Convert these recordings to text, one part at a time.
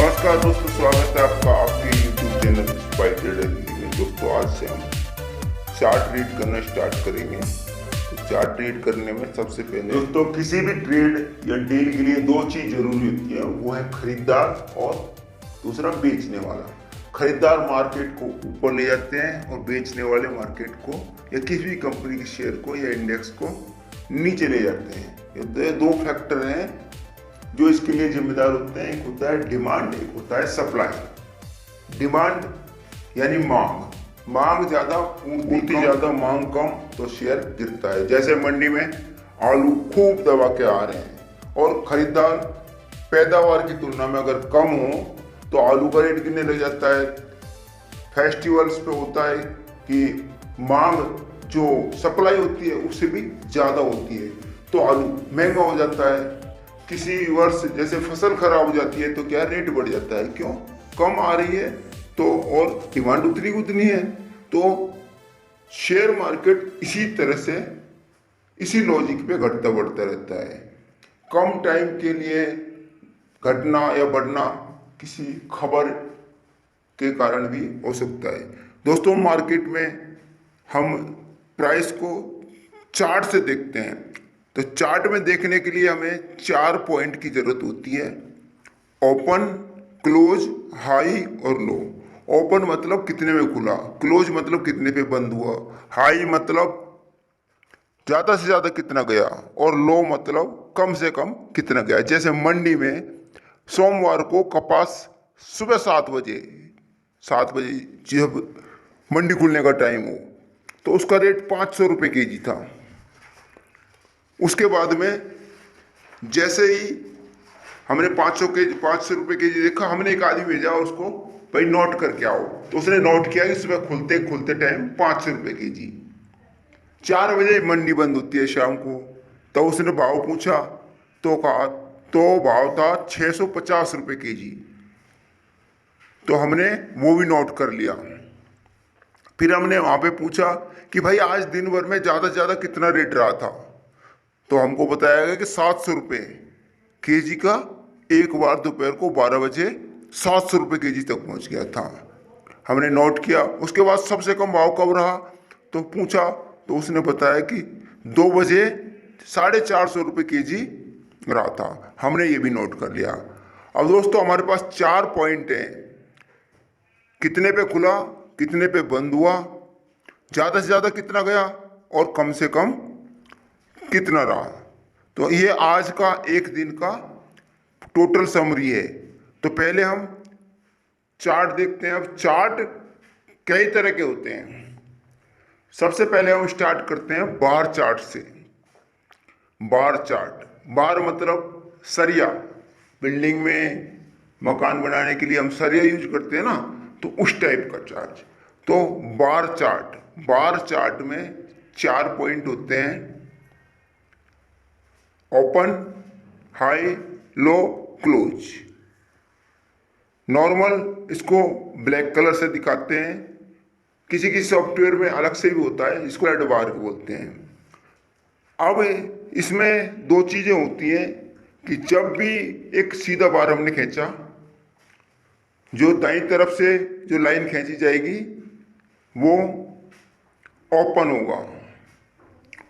नमस्कार दोस्तों, स्वागत है आपका आपके YouTube channel by trader Hindi में। दोस्तों आज से हम चार्ट रीड करना स्टार्ट करेंगे। तो चार्ट रीड करने में सबसे पहले दोस्तों किसी भी ट्रेड या डील के लिए दो चीज जरूरी होती है, वो है खरीदार और दूसरा बेचने वाला। खरीदार मार्केट को ऊपर ले जाते हैं और बेचने वाले मार्केट को या किसी भी कंपनी के शेयर को या इंडेक्स को नीचे ले जाते हैं। ये दो फैक्टर हैं जो इसके लिए जिम्मेदार होते हैं। एक होता है डिमांड, एक होता है सप्लाई। डिमांड यानी मांग ज्यादा, पूर्ति ज्यादा, मांग कम तो शेयर गिरता है। जैसे मंडी में आलू खूब दबा के आ रहे हैं और खरीदार पैदावार की तुलना में अगर कम हो तो आलू का रेट गिरने लग जाता है। फेस्टिवल्स पे होता है कि मांग जो सप्लाई होती है उससे भी ज्यादा होती है तो आलू महंगा हो जाता है। किसी वर्ष जैसे फसल खराब हो जाती है तो क्या रेट बढ़ जाता है, क्यों? कम आ रही है तो और डिमांड उतनी है। तो शेयर मार्केट इसी तरह से इसी लॉजिक पे घटता बढ़ता रहता है। कम टाइम के लिए घटना या बढ़ना किसी खबर के कारण भी हो सकता है। दोस्तों मार्केट में हम प्राइस को चार्ट से देखते हैं, तो चार्ट में देखने के लिए हमें 4 पॉइंट की जरूरत होती है: ओपन, क्लोज, हाई और लो। ओपन मतलब कितने में खुला, क्लोज मतलब कितने पे बंद हुआ, हाई मतलब ज्यादा से ज्यादा कितना गया और लो मतलब कम से कम कितना गया। जैसे मंडी में सोमवार को कपास सुबह 7 बजे जब मंडी खुलने का टाइम हो तो उसका रेट 500 रुपये केजी था। उसके बाद में जैसे ही हमने 500 रुपये केजी देखा, हमने एक आदमी भेजा उसको, भाई नोट करके आओ। तो उसने नोट किया कि सुबह खुलते टाइम 500 रुपये केजी। 4 बजे मंडी बंद होती है शाम को। तो उसने भाव पूछा तो कहा तो भाव था 650 रुपये केजी। तो हमने वो भी नोट कर लिया। फिर हमने वहाँ पे पूछा कि भाई आज दिन भर में ज़्यादा से ज़्यादा कितना रेट रहा था, तो हमको बताया गया कि 700 रुपये केजी का एक बार दोपहर को 12 बजे 700 रुपये केजी तक पहुंच गया था। हमने नोट किया। उसके बाद सबसे कम भाव कब रहा तो पूछा, तो उसने बताया कि 2 बजे 450 रुपये केजी रहा था। हमने ये भी नोट कर लिया। अब दोस्तों हमारे पास 4 पॉइंट हैं: कितने पे खुला, कितने पे बंद हुआ, ज़्यादा से ज़्यादा कितना गया और कम से कम कितना रहा। तो ये आज का एक दिन का टोटल समरी है। तो पहले हम चार्ट देखते हैं। अब चार्ट कई तरह के होते हैं। सबसे पहले हम स्टार्ट करते हैं बार चार्ट से। बार चार्ट, बार मतलब सरिया। बिल्डिंग में मकान बनाने के लिए हम सरिया यूज करते हैं ना, तो उस टाइप का चार्ट। तो बार चार्ट में 4 पॉइंट होते हैं: ओपन, हाई, लो, क्लोज। नॉर्मल इसको ब्लैक कलर से दिखाते हैं। किसी सॉफ्टवेयर में अलग से भी होता है, इसको रेड बार बोलते हैं। अब इसमें 2 चीजें होती हैं कि जब भी एक सीधा बार हमने खींचा, जो दाईं तरफ से जो लाइन खींची जाएगी वो ओपन होगा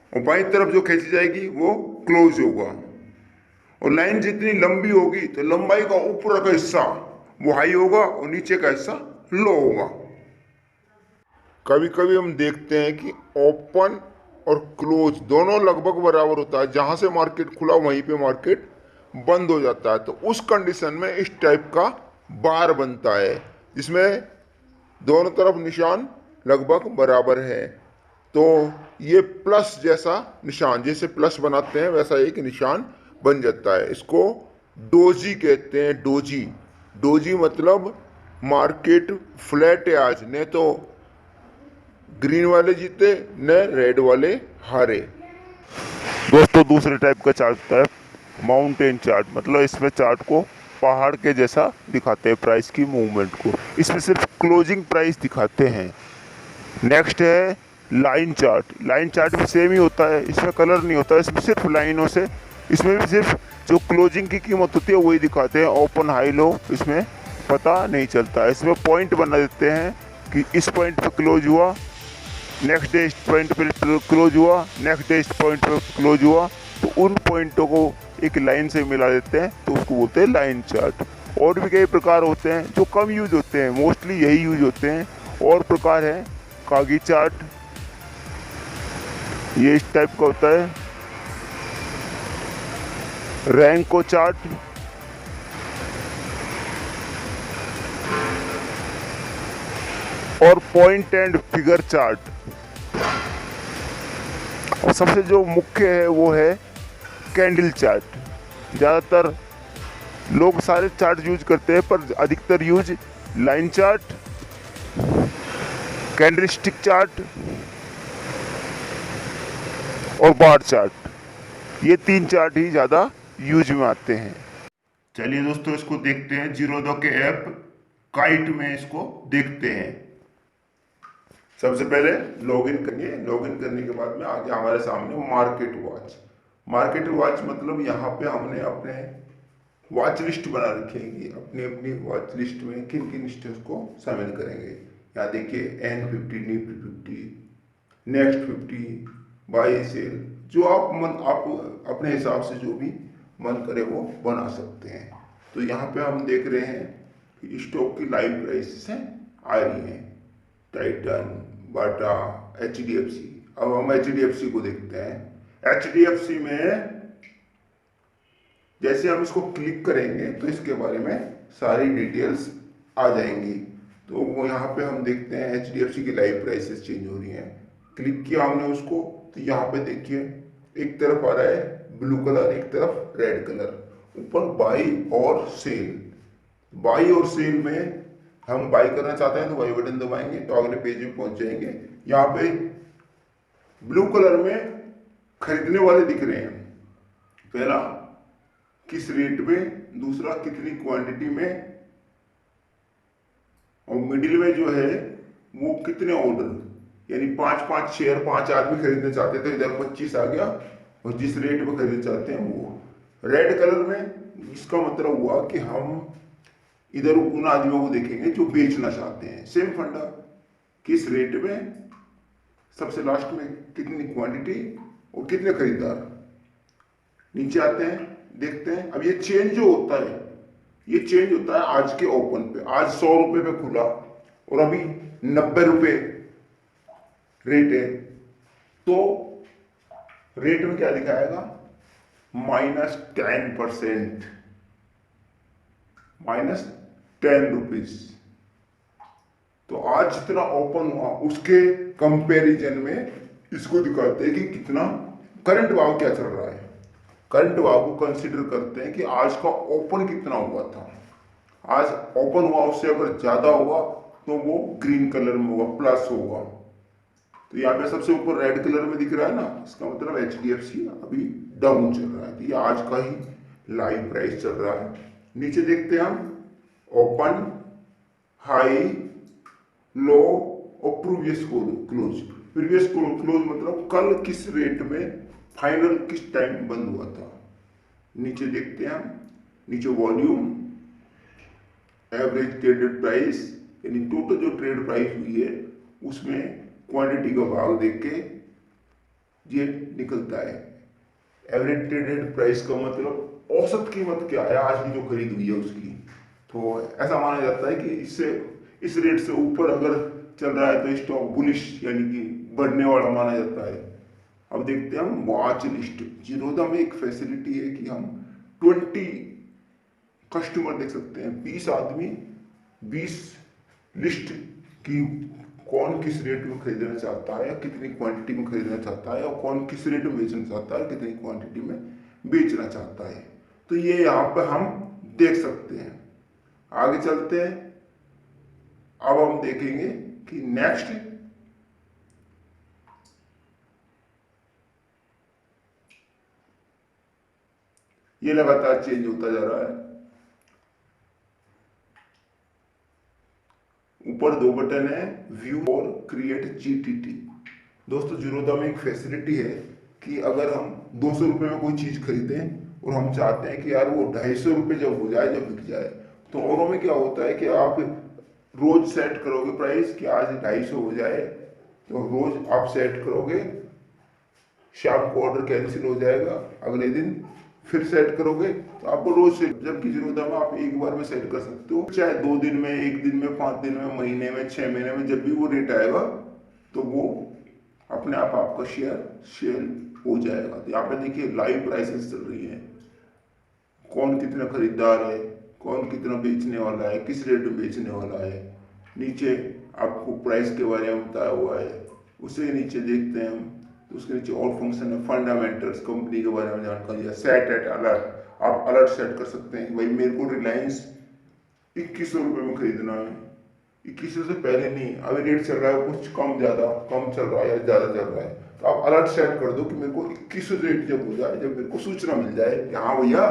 और बाईं तरफ जो खींची जाएगी वो क्लोज होगा। और लाइन जितनी लंबी होगी तो लंबाई का ऊपर का हिस्सा वो हाई होगा और नीचे का हिस्सा लो होगा। कभी कभी हम देखते हैं कि ओपन और क्लोज दोनों लगभग बराबर होता है। जहां से मार्केट खुला वहीं पे मार्केट बंद हो जाता है। तो उस कंडीशन में इस टाइप का बार बनता है जिसमें दोनों तरफ निशान लगभग बराबर है। तो ये प्लस जैसा निशान, जैसे प्लस बनाते हैं वैसा एक निशान बन जाता है। इसको डोजी कहते हैं। डोजी मतलब मार्केट फ्लैट है आज, न तो ग्रीन वाले जीते न रेड वाले हारे। दोस्तों दूसरे टाइप का चार्ट होता है माउंटेन चार्ट। मतलब इसमें चार्ट को पहाड़ के जैसा दिखाते हैं प्राइस की मूवमेंट को। इसमें सिर्फ क्लोजिंग प्राइस दिखाते हैं। नेक्स्ट है लाइन चार्ट। लाइन चार्ट भी सेम ही होता है, इसमें कलर नहीं होता है, इसमें सिर्फ लाइनों से, इसमें भी सिर्फ जो क्लोजिंग की कीमत होती है वही दिखाते हैं। ओपन, हाई, लो इसमें पता नहीं चलता। इसमें पॉइंट बना देते हैं कि इस पॉइंट पे क्लोज हुआ, नेक्स्ट डे इस पॉइंट पे क्लोज हुआ, नेक्स्ट डे इस पॉइंट पे क्लोज हुआ, तो उन पॉइंटों को एक लाइन से मिला देते हैं, तो उसको बोलते हैं लाइन चार्ट। और भी कई प्रकार होते हैं जो कम यूज होते हैं, मोस्टली यही यूज होते हैं। और प्रकार है कागी चार्ट, ये इस टाइप का होता है। रैंको चार्ट, और पॉइंट एंड फिगर चार्ट। और सबसे जो मुख्य है वो है कैंडल चार्ट। ज़्यादातर लोग सारे चार्ट यूज करते हैं, पर अधिकतर use line chart, candlestick chart और बार चार्ट, ये 3 चार्ट ही ज़्यादा यूज में आते हैं। चलिए दोस्तों, इसको देखते हैं। जीरोधा के ऐप काइट में इसको देखते हैं। सबसे पहले लॉगिन करिए। लॉगिन करने के बाद में आगे हमारे सामने मार्केट वॉच। मार्केट वॉच मतलब यहाँ पे हमने अपने वॉच लिस्ट बना रखी है, अपनी अपनी वॉच लिस्ट में किन किन स्टॉक्स को शामिल करेंगे। यहाँ देखिए N50, Nifty 50, next 50, bye cell, जो आप अपने हिसाब से जो भी मन करे वो बना सकते हैं। तो यहाँ पे हम देख रहे हैं कि स्टॉक की लाइव प्राइसेस आ रही हैं, टाइटन, बाटा, HDFC। अब हम HDFC को देखते हैं। HDFC में जैसे हम इसको क्लिक करेंगे तो इसके बारे में सारी डिटेल्स आ जाएंगी। तो वो यहाँ पे हम देखते हैं HDFC की लाइव प्राइसेस चेंज हो रही हैं। क्लिक किया हमने उसको, तो यहाँ पे देखिए एक तरफ आ रहा है ब्लू कलर, एक तरफ रेड कलर, ऊपर बाई और सेल। बाई और सेल में हम बाई करना चाहते हैं तो बाई बटन दबाएंगे तो अगले पेज में पहुंच जाएंगे। यहाँ पे ब्लू कलर में खरीदने वाले दिख रहे हैं, पहला किस रेट में, दूसरा कितनी क्वांटिटी में, और मिडिल में जो है वो कितने ऑर्डर, यानी 5 शेयर 5 आदमी खरीदना चाहते थे, इधर 25 आ गया, और जिस रेट में खरीदना चाहते हैं वो। रेड कलर में इसका मतलब हुआ कि हम इधर उन आदमियों को देखेंगे जो बेचना चाहते हैं। सेम फंडा, किस रेट में, सबसे लास्ट में कितनी क्वांटिटी और कितने खरीदार। नीचे आते हैं, देखते हैं। अब ये चेंज जो होता है, ये चेंज होता है आज के ओपन पे। आज 100 रुपए पे खुला और अभी 90 रुपए रेट है, तो रेट में क्या दिखाएगा, -10%, -10 रुपीज। तो आज जितना ओपन हुआ उसके कंपैरिजन में इसको दिखाते हैं कि कितना करंट भाव क्या चल रहा है। करंट भाव को कंसीडर करते हैं कि आज का ओपन कितना हुआ था। आज ओपन हुआ उससे अगर ज्यादा हुआ तो वो ग्रीन कलर में होगा, प्लस होगा। तो यहाँ पे सबसे ऊपर रेड कलर में दिख रहा है ना, इसका मतलब HDFC अभी डाउन चल रहा है। तो ये आज का ही लाइव प्राइस चल रहा है। नीचे देखते हैं हम ओपन, हाई, लो और प्रीवियस क्लोज। प्रीवियस क्लोज मतलब कल किस रेट में फाइनल किस टाइम बंद हुआ था। नीचे देखते हैं हम, नीचे वॉल्यूम, एवरेज ट्रेडेड प्राइस, यानी टोटल जो ट्रेड प्राइस हुई है उसमें क्वांटिटी का भाग देख के ये निकलता है। एवरेज ट्रेडेड प्राइस का मतलब औसत कीमत क्या है आज की जो खरीद हुई है उसकी। तो ऐसा माना जाता है कि इससे, इस रेट से ऊपर अगर चल रहा है तो स्टॉक बुलिश यानी कि बढ़ने वाला माना जाता है। अब देखते हैं हम वॉच लिस्ट। जीरोधा में एक फैसिलिटी है कि हम 20 कस्टमर देख सकते हैं, 20 आदमी 20 लिस्ट की, कौन किस रेट में खरीदना चाहता है, कितनी क्वांटिटी में खरीदना चाहता है, और कौन किस रेट में बेचना चाहता है, कितनी क्वांटिटी में बेचना चाहता है। तो ये यहाँ पर हम देख सकते हैं। आगे चलते हैं। अब हम देखेंगे कि नेक्स्ट ये लगातार चेंज होता जा रहा है। ऊपर 2 बटन है, व्यू और क्रिएट GTT। दोस्तों जीरोधा में एक फैसिलिटी है कि अगर हम 200 रुपये में कोई चीज खरीदें और हम चाहते हैं कि यार वो 250 रुपये जब हो जाए, जब बिक जाए, तो औरों में क्या होता है कि आप रोज सेट करोगे प्राइस कि आज 250 हो जाए, तो रोज आप सेट करोगे, शाम को ऑर्डर कैंसिल हो जाएगा, अगले दिन फिर सेट करोगे, तो आपको रोज से जबकि जरूरत है आप एक बार में सेट कर सकते हो, चाहे 2 दिन में, 1 दिन में, 5 दिन में, महीने में, 6 महीने में, जब भी वो रेट आएगा तो वो अपने आप आपका शेयर सेल हो जाएगा। तो यहाँ पे देखिए लाइव प्राइसेस चल रही है, कौन कितना खरीदार है, कौन कितना बेचने वाला है, किस रेट में बेचने वाला है, नीचे आपको प्राइस के बारे में बताया हुआ है। उससे नीचे देखते हैं हम, तो उसके नीचे और फंक्शन है, फंडामेंटल्स, कंपनी के बारे में जानकारी है, सेट एट अलर्ट, आप अलर्ट सेट कर सकते हैं भाई मेरे को रिलायंस 2100 रुपये में खरीदना है, 2100 से पहले नहीं, अभी रेट चल रहा है कुछ कम ज़्यादा, कम चल रहा है या ज़्यादा चल रहा है, तो आप अलर्ट सेट कर दो कि मेरे को 2100 रेट जब हो जाए, जब मेरे को सूचना मिल जाए कि हाँ भैया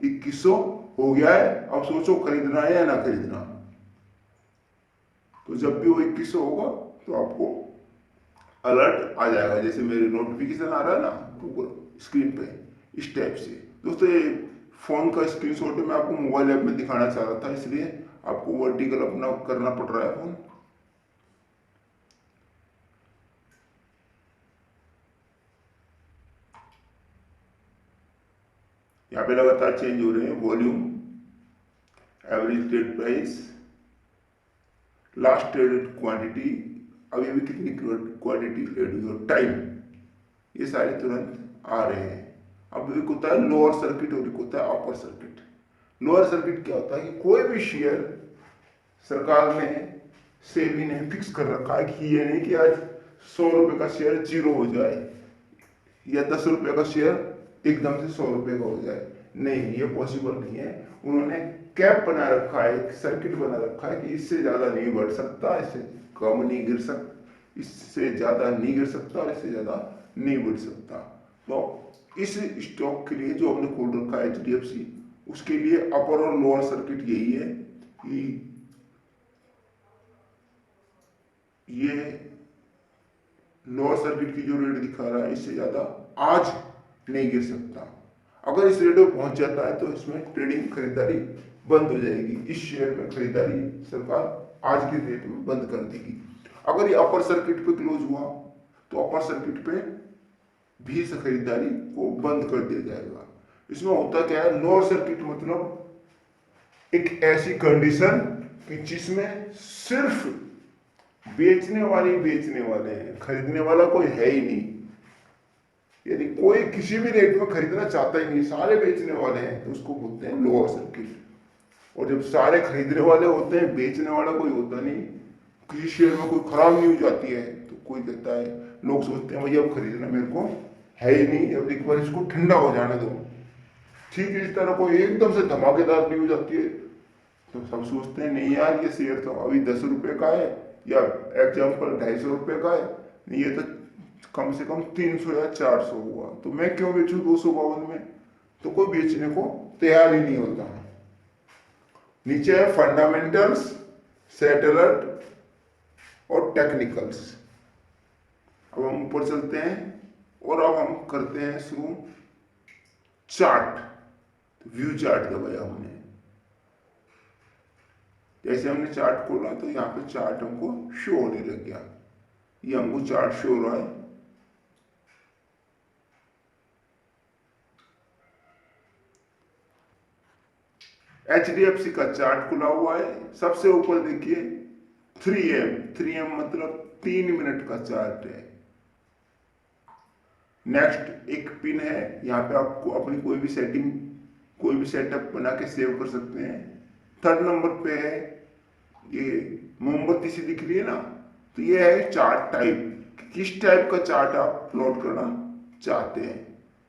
2100 हो गया है, अब सोचो खरीदना है या ना खरीदना। तो जब भी वो 2100 होगा तो आपको अलर्ट आ जाएगा, जैसे मेरे नोटिफिकेशन आ रहा है ना गूगल स्क्रीन पे, इस टाइप से। दोस्तों ये फोन का स्क्रीनशॉट मैं आपको मोबाइल ऐप में दिखाना चाह रहा था, इसलिए आपको वर्टिकल अपना करना पड़ रहा है फोन। यहाँ पे लगातार चेंज हो रहे हैं, volume, average trade price, last traded quantity, अभी अभी कितनी क्वांटिटी ट्रेड हुई और टाइम, ये सारे तुरंत आ रहे हैं। अब एक होता है लोअर सर्किट और एक होता है अपर सर्किट। लोअर सर्किट क्या होता है कि कोई भी शेयर सरकार ने सेबी ने फिक्स कर रखा है कि ये नहीं कि आज 100 रुपये का शेयर 0 हो जाए या 10 रुपये का शेयर एकदम से 100 रुपये का हो जाए, नहीं, ये पॉसिबल नहीं है। उन्होंने कैप बना रखा है, एक सर्किट बना रखा है कि इससे ज्यादा नहीं बढ़ सकता, इससे कम नहीं गिर सकता, इससे ज्यादा नहीं गिर सकता और इससे ज्यादा नहीं बढ़ सकता। तो इस स्टॉक के लिए जो हमने खोल रखा है HDFC, उसके लिए अपर और लोअर सर्किट यही है कि ये लोअर सर्किट की जो रेट दिखा रहा है इससे ज्यादा आज नहीं गिर सकता। अगर इस रेट में पहुंच जाता है तो इसमें ट्रेडिंग खरीदारी बंद हो जाएगी, इस शेयर में खरीदारी सरकार आज के रेट में बंद कर देगी। अगर ये अपर सर्किट पे क्लोज हुआ तो अपर सर्किट पे भी इस खरीदारी को बंद कर दिया जाएगा। इसमें होता क्या है, लोअर सर्किट मतलब एक ऐसी कंडीशन कि जिसमें सिर्फ बेचने वाले हैं, खरीदने वाला कोई है ही नहीं, यानी कोई किसी भी रेट में खरीदना चाहता ही नहीं, सारे बेचने वाले हैं, तो उसको बोलते हैं लोअर सर्किट। और जब सारे खरीदने वाले होते हैं, बेचने वाला कोई होता नहीं, किसी शेयर में कोई खराब न्यूज आती है तो कोई कहता है, लोग सोचते हैं भैया अब खरीदना मेरे को है ही नहीं, अब एक बार इसको ठंडा हो जाने दो। ठीक है, इस तरह कोई एकदम से धमाकेदार न्यूज आती है तो सब सोचते हैं नहीं यार ये शेयर तो अभी 10 रुपये का है या एग्जाम्पल 250 रुपये का है, नहीं ये तो कम से कम 300 या 400 हुआ, तो मैं क्यों बेचूं 252 में, तो कोई बेचने को तैयार ही नहीं होता है। नीचे है फंडामेंटल्स, सेट अलर्ट और टेक्निकल्स। अब हम ऊपर चलते हैं और अब हम करते हैं शुरू चार्ट। व्यू चार्ट दबाया हमने, जैसे हमने चार्ट खोला तो यहाँ पे चार्ट हमको शो होने लग गया, ये हमको चार्ट शो हो रहा है। HDFC का चार्ट खुला हुआ है, सबसे ऊपर देखिए 3M मतलब 3 मिनट का चार्ट है। नेक्स्ट एक पिन है, यहाँ पे आपको अपनी कोई भी सेटिंग, कोई भी सेटअप बना के सेव कर सकते हैं। 3rd नंबर पे है ये मोमबत्ती सी दिख रही है ना, तो ये है चार्ट टाइप, किस टाइप का चार्ट आप प्लॉट करना चाहते हैं।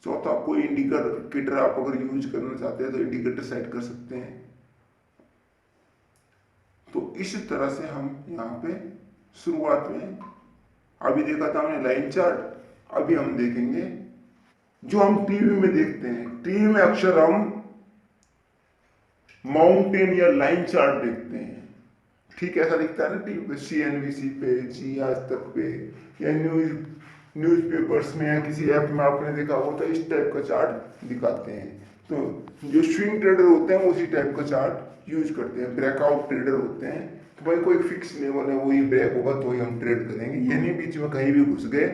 चौथा कोई इंडिकेटर आप अगर यूज करना चाहते हैं तो इंडिकेटर सेट कर सकते हैं। तो इस तरह से हम यहाँ पे शुरुआत में अभी देखा था हमने लाइन चार्ट, अभी हम देखेंगे जो हम टीवी में देखते हैं। टीवी में अक्सर हम माउंटेन या लाइन चार्ट देखते हैं, ठीक ऐसा दिखता है ना टीवी पे, CNBC पे, जी आज तक पे, या न्यूज़पेपर्स में या किसी ऐप में आपने देखा हो तो इस टाइप का चार्ट दिखाते हैं। तो जो स्विंग ट्रेडर होते हैं वो उसी टाइप का चार्ट यूज करते हैं। ब्रेकआउट ट्रेडर होते हैं तो भाई कोई फिक्स लेवल है, वही ब्रेक होगा तो ही हम ट्रेड करेंगे, ये नहीं बीच में कहीं भी घुस गए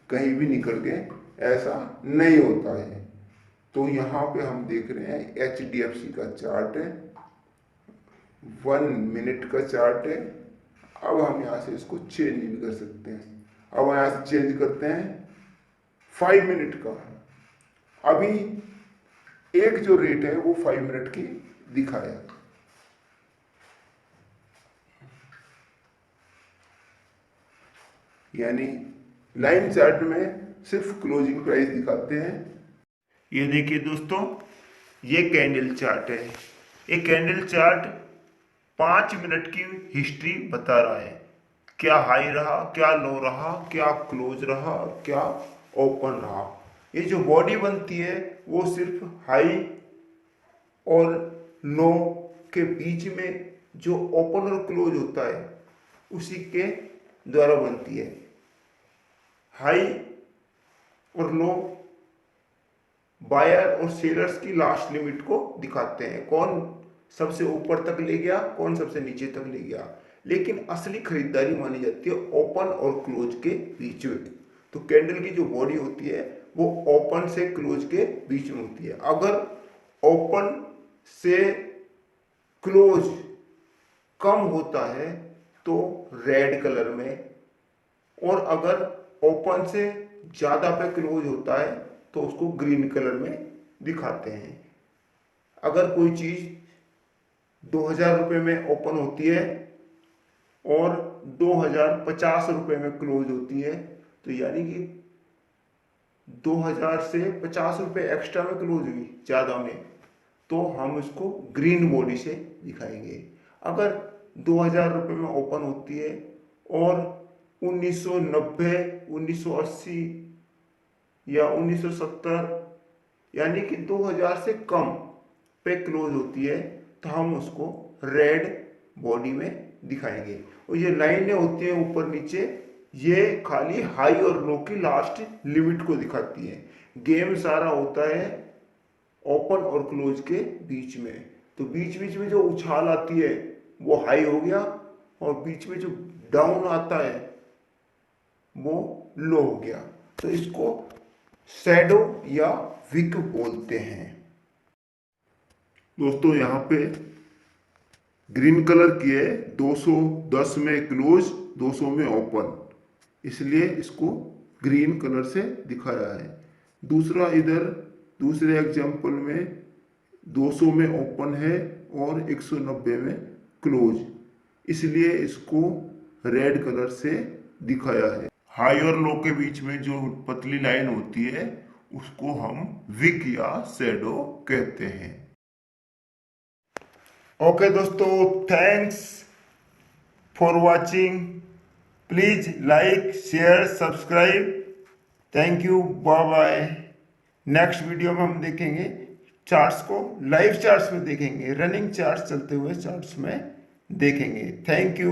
कहीं भी निकल गए, ऐसा नहीं होता है। तो यहाँ पे हम देख रहे हैं HDFC का चार्ट है, 1 मिनट का चार्ट है। अब हम यहाँ से इसको चेंज भी कर सकते हैं। अब यहाँ से चेंज करते हैं 5 मिनट का। अभी एक जो रेट है वो 5 मिनट की दिखाया, यानी लाइन चार्ट में सिर्फ क्लोजिंग प्राइस दिखाते हैं। ये देखिए दोस्तों, ये कैंडल चार्ट है। ये कैंडल चार्ट 5 मिनट की हिस्ट्री बता रहा है, क्या हाई रहा, क्या लो रहा, क्या क्लोज रहा, क्या ओपन रहा। ये जो बॉडी बनती है वो सिर्फ हाई और लो के बीच में जो ओपन और क्लोज होता है उसी के द्वारा बनती है। हाई और लो बायर और सेलर्स की लास्ट लिमिट को दिखाते हैं, कौन सबसे ऊपर तक ले गया, कौन सबसे नीचे तक ले गया। लेकिन असली खरीदारी मानी जाती है ओपन और क्लोज के बीच में। तो कैंडल की जो बॉडी होती है वो ओपन से क्लोज के बीच में होती है। अगर ओपन से क्लोज कम होता है तो रेड कलर में, और अगर ओपन से ज्यादा पे क्लोज होता है तो उसको ग्रीन कलर में दिखाते हैं। अगर कोई चीज 2000 रुपये में ओपन होती है और 2050 रुपये में क्लोज होती है तो यानी कि 2000 से 50 रुपये एक्स्ट्रा में क्लोज हुई ज्यादा में, तो हम इसको ग्रीन बॉडी से दिखाएंगे। अगर 2000 रुपये में ओपन होती है और 1990, 1980 या 1970 यानी कि 2000 से कम पे क्लोज होती है तो हम उसको रेड बॉडी में दिखाएंगे। और ये लाइनें होती हैं ऊपर नीचे, ये खाली हाई और लो की लास्ट लिमिट को दिखाती है। गेम सारा होता है ओपन और क्लोज के बीच में। तो बीच बीच में जो उछाल आती है वो हाई हो गया, और बीच में जो डाउन आता है वो लो हो गया। तो इसको शैडो या विक बोलते हैं। दोस्तों यहाँ पे ग्रीन कलर की है, 210 में क्लोज, 200 में ओपन, इसलिए इसको ग्रीन कलर से दिखाया है। दूसरा इधर दूसरे एग्जांपल में 200 में ओपन है और 190 में क्लोज, इसलिए इसको रेड कलर से दिखाया है। हाई और लो के बीच में जो पतली लाइन होती है उसको हम विक या शैडो कहते हैं। ओके दोस्तों, thanks for watching. Please like, share, subscribe. Thank you, bye bye. Next video में हम देखेंगे चार्ट्स को, लाइव चार्ट्स में देखेंगे, रनिंग चार्ट्स चलते हुए चार्ट्स में देखेंगे। Thank you.